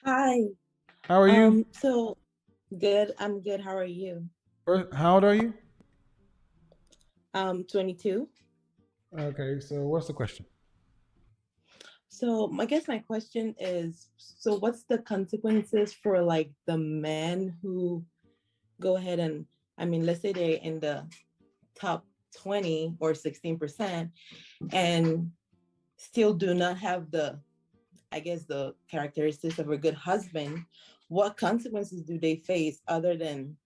Hi. How are you? So good. I'm good. How are you? How old are you? 22. Okay, so what's the question? So I guess my question is, so what's the consequences for like the men who go ahead and, let's say they're in the top 20 or 16% and still do not have the characteristics of a good husband. What consequences do they face other than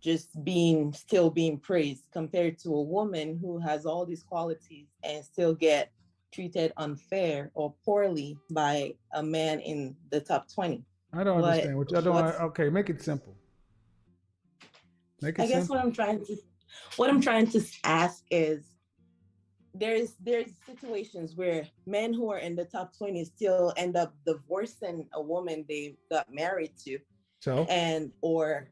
just being praised compared to a woman who has all these qualities and still get treated unfair or poorly by a man in the top 20? I don't what understand what I don't. what's Okay, make it simple. Make it I guess simple. what I'm trying to ask is, there's situations where men who are in the top 20 still end up divorcing a woman they got married to, So, and or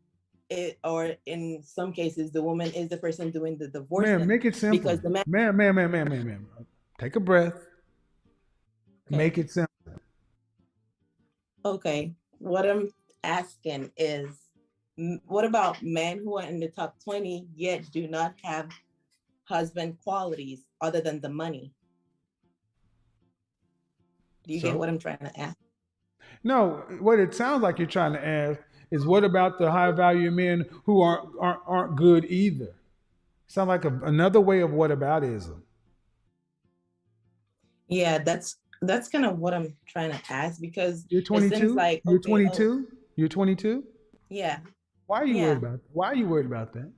in some cases the woman is the person doing the man, divorcing make it because simple. the man. Man. Take a breath. Make Okay. it simple. Okay. What I'm asking is, what about men who are in the top 20 yet do not have husband qualities other than the money? Do you get So, what I'm trying to ask? no, what it sounds like you're trying to ask is what about the high value men who aren't good either? Sound like another way of whataboutism. Yeah, that's kind of what I'm trying to ask, because You're it seems 22. like, You're okay, oh 22. You're 22. yeah, Why are you worried yeah, about? Why are you worried about that?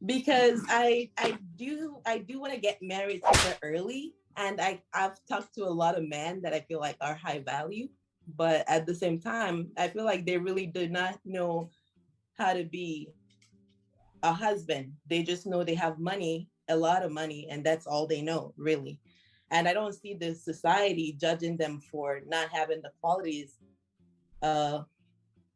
because I do want to get married super early, and I've talked to a lot of men that I feel like are high value, but at the same time I feel like they really do not know how to be a husband. They just know they have money, a lot of money, and that's all they know, really. And I don't see the society judging them for not having the qualities a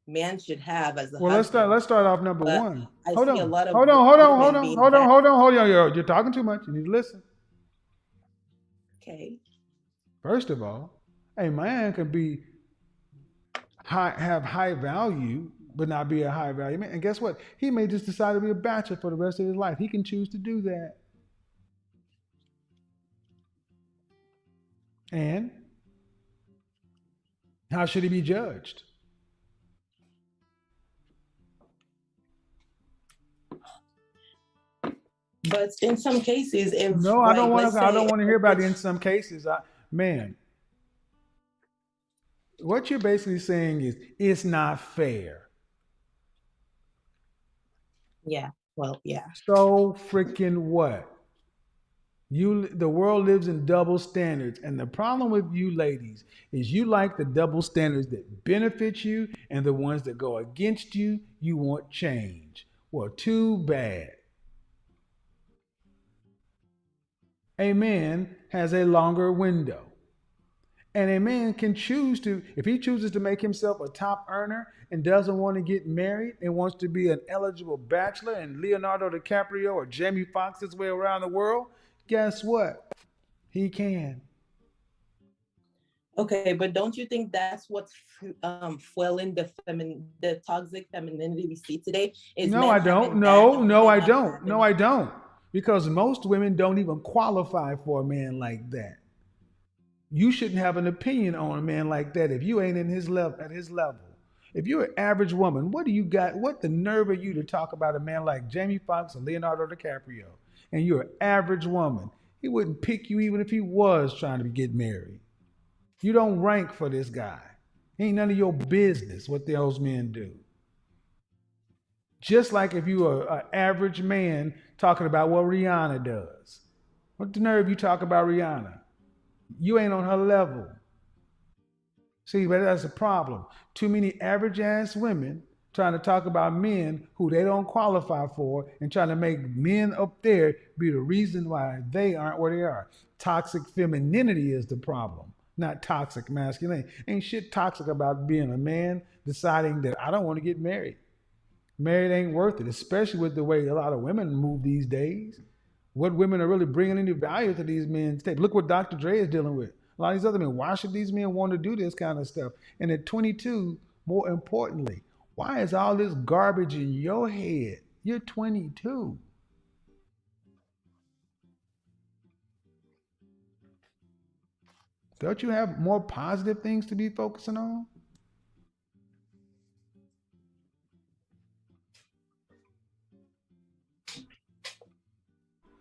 man should have as a Well, let's start. husband. Let's start off number But one. I Hold see a on. lot of Hold on. Hold on. Hold women on. being Hold on. bad. Hold on. Hold on. You're talking too much. You need to listen. Okay. First of all, a man can be have high value, but not be a high value man. And guess what? He may just decide to be a bachelor for the rest of his life. He can choose to do that. And how should he be judged? But in some cases, if No, I don't like want let's to. I don't say want to a hear about it. In rich, some cases, man, what you're basically saying is it's not fair. yeah, well, yeah. So freaking what? The world lives in double standards, and the problem with you ladies is you like the double standards that benefit you, and the ones that go against you, you want change. Well, too bad. A man has a longer window. And a man can choose to, if he chooses to make himself a top earner and doesn't want to get married and wants to be an eligible bachelor and Leonardo DiCaprio or Jamie Foxx his way around the world, guess what? He can. Okay, but don't you think that's what's fueling the toxic femininity we see today? Is No, men I don't. having that No, and no, women I not don't. No, having it? I don't. Because most women don't even qualify for a man like that. You shouldn't have an opinion on a man like that if you ain't in his level at his level. If you're an average woman, what do you got? What the nerve of you to talk about a man like Jamie Foxx and Leonardo DiCaprio? And you're an average woman. He wouldn't pick you even if he was trying to get married. You don't rank for this guy. Ain't none of your business what those men do. Just like if you are an average man talking about what Rihanna does. What the nerve you talk about Rihanna? You ain't on her level. See, but that's a problem. Too many average ass women trying to talk about men who they don't qualify for and trying to make men up there be the reason why they aren't where they are. Toxic femininity is the problem, not toxic masculinity. Ain't shit toxic about being a man deciding that I don't want to get married. Married ain't worth it, especially with the way a lot of women move these days. What women are really bringing any value to these men's table. Look what Dr. Dre is dealing with. a lot of these other men. Why should these men want to do this kind of stuff? And at 22, more importantly, why is all this garbage in your head? You're 22. Don't you have more positive things to be focusing on?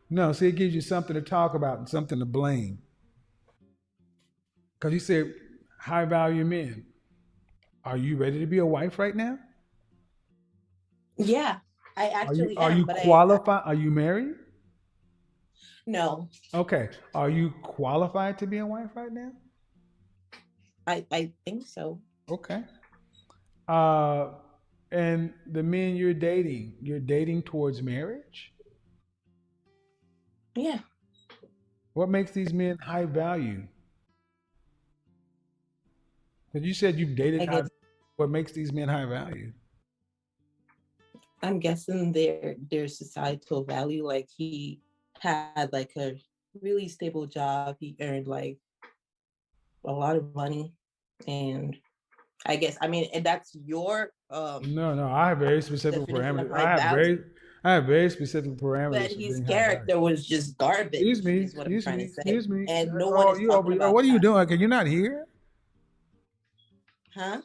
No, see, it gives you something to talk about and something to blame. Because you said high value men. Are you ready to be a wife right now? Yeah, I Are you actually are am, you but qualified? Are you married? no, Okay. Are you qualified to be a wife right now? I think so. Okay. Uh, and the men you're dating towards marriage? Yeah, What makes these men high value? Because you said you've dated I high. guess What makes these men high value? I'm guessing their societal value. Like he had like a really stable job. He earned like a lot of money, and I guess I mean, and that's your No, no. I have very specific definition of parameters. high value. I have very specific But parameters for his being high value. character was just Excuse garbage, me. is what I'm Excuse trying me. to say. Excuse me. And no one Oh, is you over talking here. about What are you that, doing? Can you not hear? huh?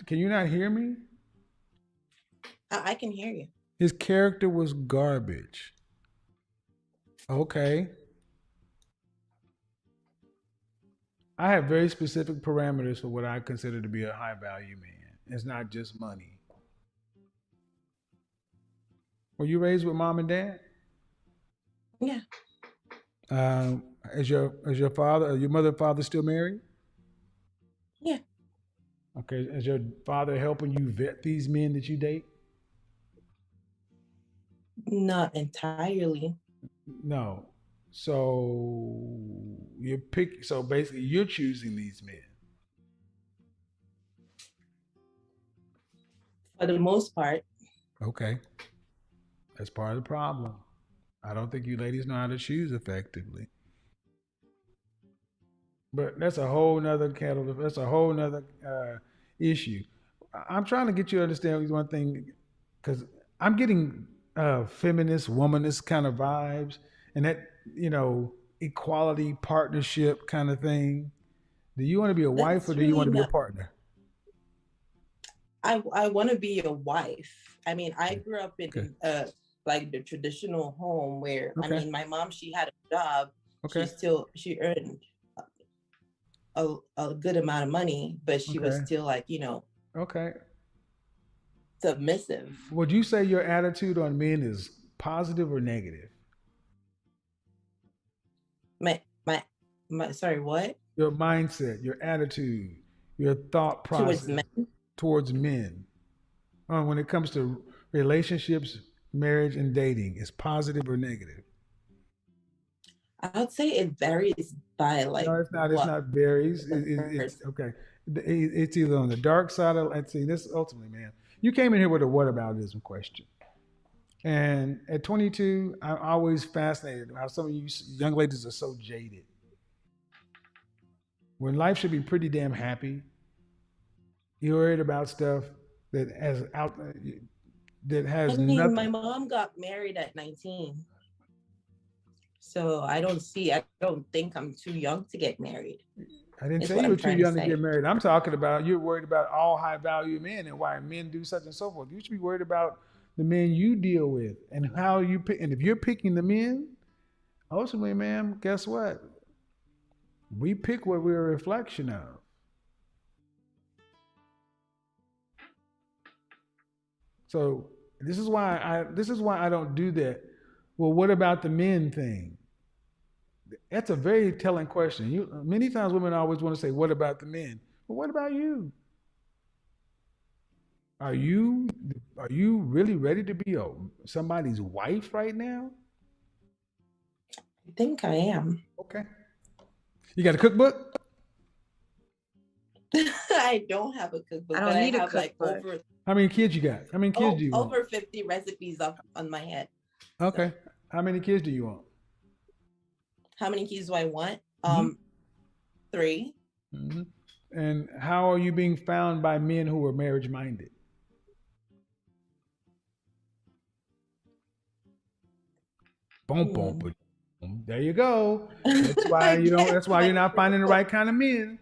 Can you not hear me? I can hear you. His character was garbage. Okay. I have very specific parameters for what I consider to be a high value man. It's not just money. Were you raised with mom and dad? Yeah, Is your father or your mother and father still married? yeah, Okay. Is your father helping you vet these men that you date? not entirely. No. So so basically you're choosing these men. For the most part. Okay. That's part of the problem. I don't think you ladies know how to choose effectively. But that's a whole nother kettle. That's a whole nother issue. I'm trying to get you to understand one thing because I'm getting feminist, womanist kind of vibes, and that equality, partnership kind of thing. Do you want to be a wife or That's do you want really to be a not. partner? I want to be a wife. I mean, I Okay. grew up Okay. in like the traditional home where I Okay. mean, my mom, she had a job. Okay. She earned a good amount of money, but she was Okay. still like Okay. submissive. Would you say your attitude on men is positive or negative? My my my. Sorry, what? Your mindset, your attitude, your thought Towards process men? towards men when it comes to relationships, marriage, and dating is positive or negative? I would say it varies by No, like it's not. It's what not varies. the It's person. okay. It's either on the dark side of. Let's see. This ultimately, man. You came in here with a whataboutism question, and at 22, I'm always fascinated how some of you young ladies are so jaded. When life should be pretty damn happy, you're worried about stuff that has out that I has mean, my nothing. mom got married at 19. So I don't think I'm too young to get married, I didn't is say what you I'm were too trying to young to get say. married. I'm talking about you're worried about all high value men and why men do such and so forth. You should be worried about the men you deal with and how you pick. And if you're picking the men, ultimately, ma'am, guess what? We pick what we're a reflection of. So this is why I don't do that. Well, what about the men thing? That's a very telling question. Many times women always want to say, "What about the men?" But what about you? Are you are you really ready to be somebody's wife right now? I think I am. Okay. You got a cookbook? I don't have a I cookbook, but don't I need a have like cookbook. How many kids you got? How many kids do you want? over 50 recipes up on my head. Okay. So How many kids do you want? how many keys do I want? Mhm. 3. Mm-hmm. And how are you being found by men who are marriage minded? Boom, boom, Hmm. boom. There you go. That's why I you don't. guess That's why you're like not finding the right kind of men.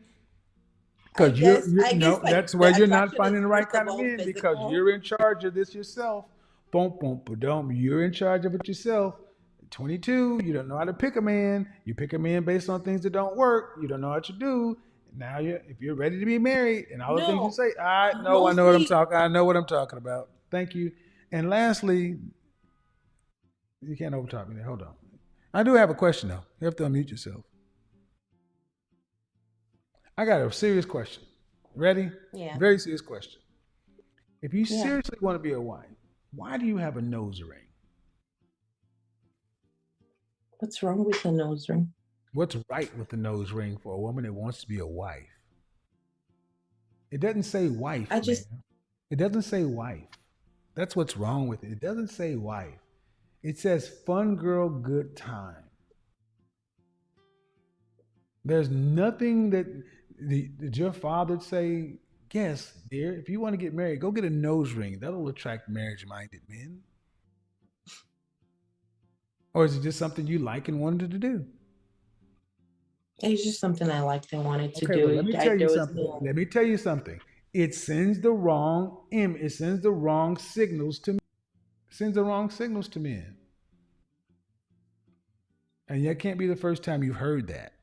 I Because guess you're I guess no. like That's why the you're not attraction is finding the right first kind of of all men because physical. you're in charge of this yourself. Boom, boom, boom. You're in charge of it yourself. 22. You don't know how to pick a man. You pick a man based on things that don't work. You don't know what to do. Now if you're ready to be married and all the things you No, say, I know. I know what I'm mostly talking. I know what I'm talking about. Thank you. And lastly, you can't overtalk me there. Hold on. I do have a question though. You have to unmute yourself. I got a serious question. Ready? yeah, Very serious question. If you yeah. seriously want to be a wife, why do you have a nose ring? What's wrong with the nose ring? What's right with the nose ring for a woman that wants to be a wife? It doesn't say wife, I man. just It doesn't say wife. That's what's wrong with it. It doesn't say wife. It says fun girl, good time. There's nothing that did your father say, yes, dear, if you want to get married, go get a nose ring. That'll attract marriage minded men. Or is it just something you like and wanted to do? it's just something I liked and wanted to Okay, well, do. let me tell you There was something. no Let me tell you something. It sends the wrong it sends the wrong signals to men. It sends the wrong signals to men. And that can't be the first time you've heard that.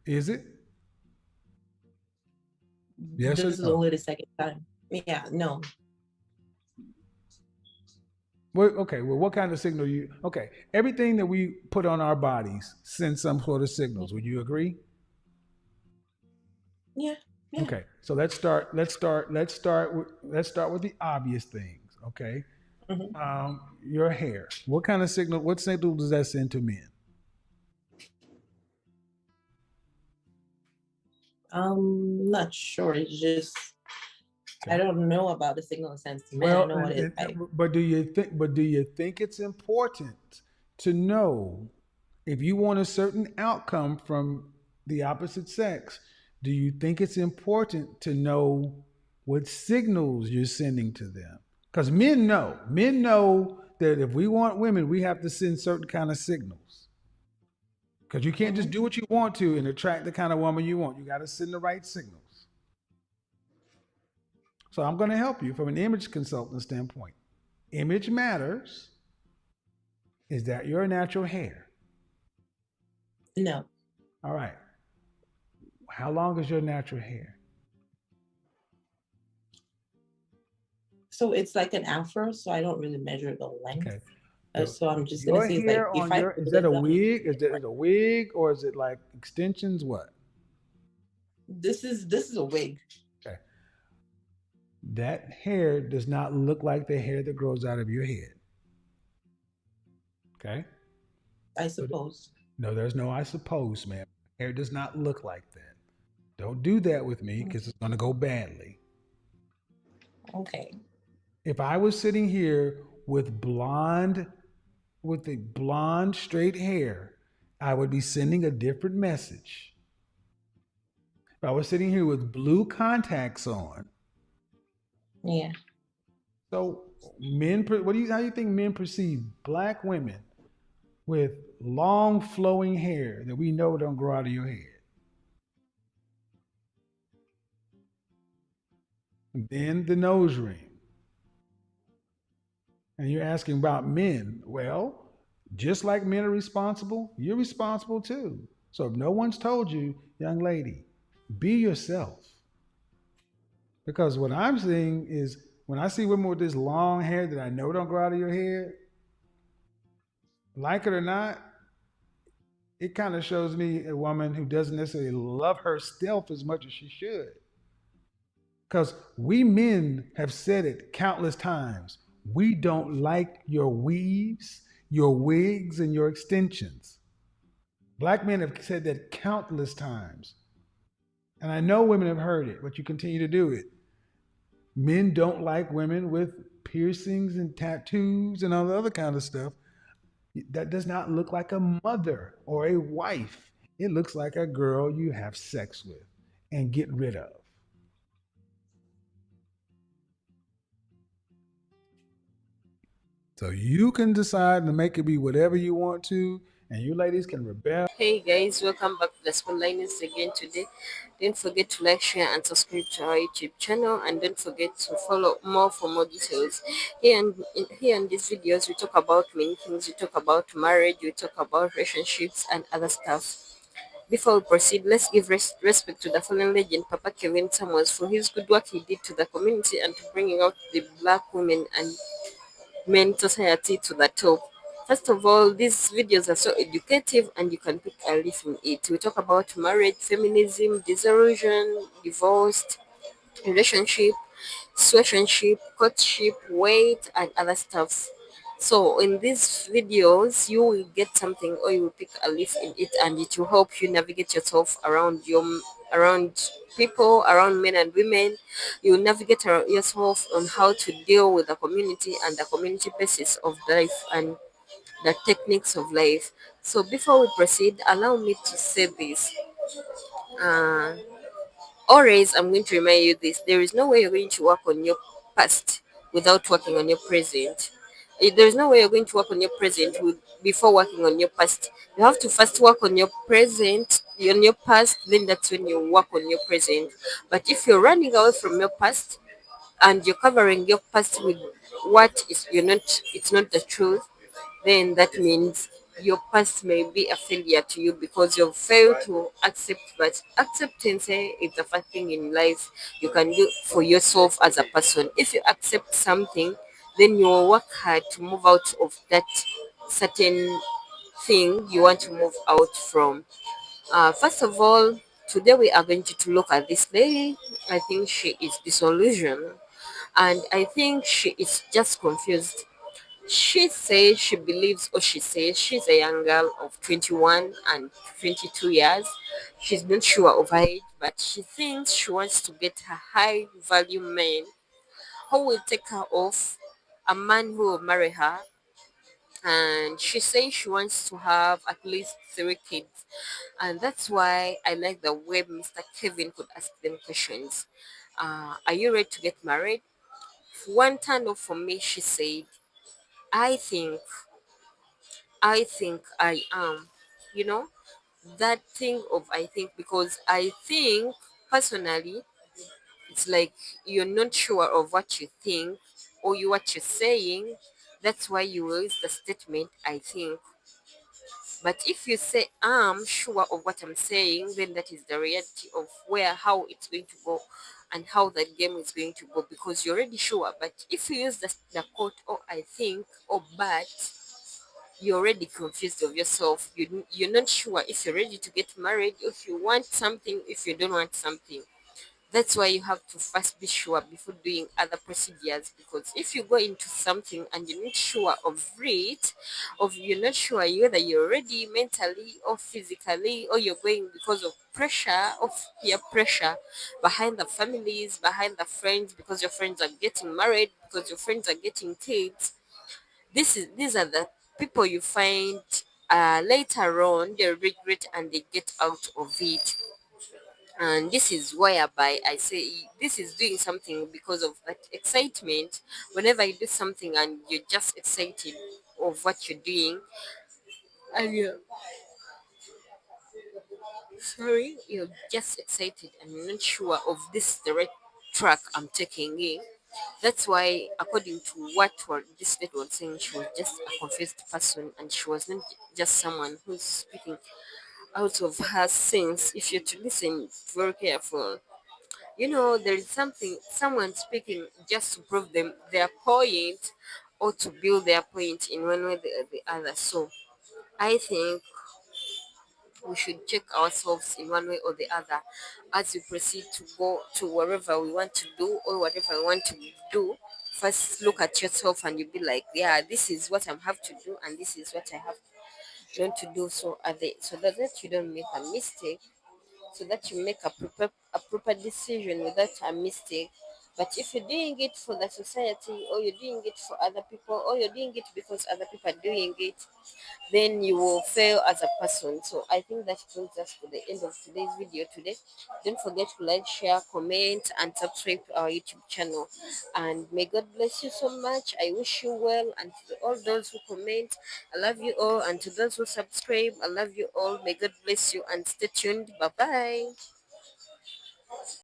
Is it? Yes or this is no? only the second time. Yeah, no. Well, okay, well, what kind of signal you okay. Everything that we put on our bodies sends some sort of signals. Would you agree? Yeah, yeah. Okay. So let's start with the obvious things. Okay. Hmm. Your hair. What signal does that send to men? Not sure. It's just I Okay. don't know about the signal sense to men. I Well, know what it like. but do you think it's important to know if you want a certain outcome from the opposite sex? Do you think it's important to know what signals you're sending to them? Because men know that if we want women, we have to send certain kind of signals. Because you can't just Hmm. do what you want to and attract the kind of woman you want. You got to send the right signals. So I'm going to help you from an image consultant standpoint. Image matters. Is that your natural hair? No. All right. How long is your natural hair? So it's like an afro, so I don't really measure the length. Okay. The, So I'm just gonna your say it's like hair if on I your put is that it a down, it's wig? Is different. it a wig or is it like extensions? What? This is a wig. Okay. That hair does not look like the hair that grows out of your head. Okay. I So suppose. no, there's no I suppose, man. Hair does not look like that. Don't do that with me because it's going to go badly. Okay. If I was sitting here with the blonde straight hair, I would be sending a different message. If I was sitting here with blue contacts on, Yeah. so how do you think men perceive black women with long flowing hair that we know don't grow out of your head? And then the nose ring. And you're asking about men. Well, just like men are responsible, you're responsible too. So if no one's told you, young lady, be yourself. Because what I'm seeing is when I see women with this long hair that I know don't grow out of your head, like it or not, it kind of shows me a woman who doesn't necessarily love herself as much as she should. Because we men have said it countless times. We don't like your weaves, your wigs, and your extensions. Black men have said that countless times. And I know women have heard it, but you continue to do it. Men don't like women with piercings and tattoos and all the other kind of stuff. That does not look like a mother or a wife. It looks like a girl you have sex with and get rid of. So you can decide to make it be whatever you want to, and you ladies can rebel. Hey guys, welcome back to the Spotlighters again today. Don't forget to like, share, and subscribe to our YouTube channel, and don't forget to follow more for more details. Here in these videos, we talk about many things. We talk about marriage, we talk about relationships, and other stuff. Before we proceed, let's give respect to the fallen legend, Papa Kevin Samuels, for his good work he did to the community and to bringing out the black women and men society to the top. First of all, these videos are so educative and you can pick a leaf in it. We talk about marriage, feminism, disillusion, divorced, relationship, situationship, courtship, weight, and other stuff. So in these videos, you will get something or you will pick a leaf in it, and it will help you navigate yourself around people, around men and women. You will navigate yourself on how to deal with the community and the community basis of life and the techniques of life. So before we proceed, allow me to say this. Uh, Always, I'm going to remind you this: there is no way you're going to work on your past without working on your present. There is no way you're going to work on your present before working on your past. You have to first work on your present, on your past, then that's when you work on your present. But if you're running away from your past and you're covering your past with what is you're not, it's not the truth, then that means your past may be a failure to you because you've failed to accept. But acceptance is the first thing in life you can do for yourself as a person. If you accept something, then you will work hard to move out of that certain thing you want to move out from. First of all, today we are going to look at this lady. I think she is disillusioned, and I think she is just confused. She says she believes, or she says she's a young girl of 21 and 22 years. She's not sure of her age, but she thinks she wants to get a high value man who will take her off, a man who will marry her. And she says she wants to have at least 3 kids. And that's why I like the way Mr. Kevin could ask them questions. Are you ready to get married? One turn off for me, she said, I think I am. You know, that thing of I think, because I think personally, it's like you're not sure of what you think or what you're saying. That's why you use the statement I think. But if you say I'm sure of what I'm saying, then that is the reality of how it's going to go and how that game is going to go, because you're already sure. But if you use the quote, oh, I think, or but, you're already confused of yourself. You're not sure if you're ready to get married, if you want something, if you don't want something. That's why you have to first be sure before doing other procedures, because if you go into something and you're not sure of it, you're not sure whether you're ready mentally or physically, or you're going because of pressure, of peer pressure, behind the families, behind the friends, because your friends are getting married, because your friends are getting kids. These are the people you find later on they regret and they get out of it. And this is whereby I say this is doing something because of that excitement. Whenever you do something and you're just excited of what you're doing, and you're just excited and you're not sure of this the right track I'm taking in. That's why, according to this lady was saying, she was just a confused person, and she was not just someone who's speaking out of her sense. If you're to listen very careful, there is someone speaking just to prove them their point, or to build their point in one way or the other. So I think we should check ourselves in one way or the other as we proceed to go to wherever we want to do or whatever we want to do. First, look at yourself and you be like, yeah, this is what I have to do, and this is what I have learned to do. So that you don't make a mistake, so that you make a proper decision without a mistake. But if you're doing it for the society, or you're doing it for other people, or you're doing it because other people are doing it, then you will fail as a person. So I think that brings us to the end of today's video today. Don't forget to like, share, comment, and subscribe to our YouTube channel. And may God bless you so much. I wish you well. And to all those who comment, I love you all. And to those who subscribe, I love you all. May God bless you and stay tuned. Bye bye.